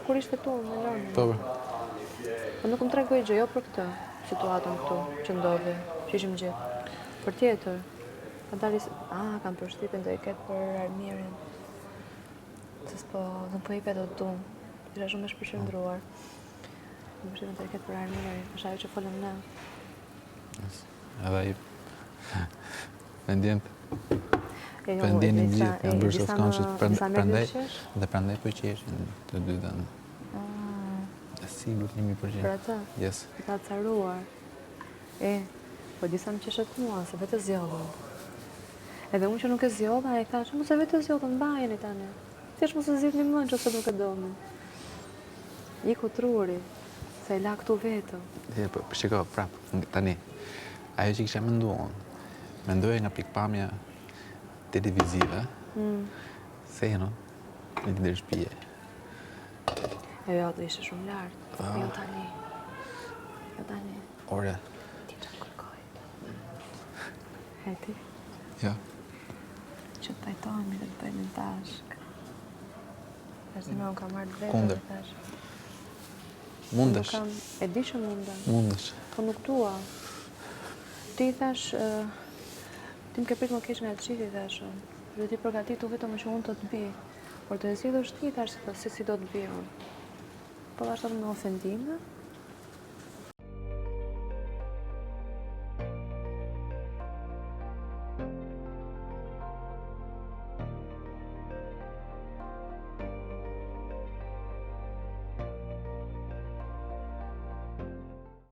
kur ishte tu me Lorna. Po. Po nuk më tregoj gjë, jo për këtë situatën këtu që ndodhi, që ishim gjithë. Për tjetër. Kam përshtypjen do i ketë për Armirin. Se s'po i pedo tu. Isha shumë e shpërqendruar. Kam përshtypjen do i ketë për Armirin, është ajo që folëm ne. Edhe ai pendient. Pendjenin gjithë, janë bërë self-conscious, prandaj po qeshin të dy tani. Sigur 100%. Për atë? Yes. Ta caruar. Po disa më qeshet mua, se vetë zjodhën. Edhe unë që nuk e zjodha, e thash, mos e vetë zjodhën, mbajeni tani. Thjesht mos e zgjidhni më nëse nuk e doni. Iku truri, se e la këtu vetëm. Po shiko, prap, tani. Ajo që kisha menduar, mendoja nga pikpamja televizive, se no, në të ndërshpije. Jo, do ishte shumë lartë. Jo tani. Ore. Ti që të kërkoj. Heti? Jo. Që të pajtojmë dhe të bëjmë në tashk. Ashtë me unë kam marrë vetë. Kunder. Mundesh. E di që mundem. Mundesh. Po nuk dua. Ti thash, ti më ke prit më keq nga gjithi thashën. Dhe ti përgatitu vetëm që unë të të bi. Por të e zgjidhësh ti thash se si do të bi unë. Po ashtë me ofendime,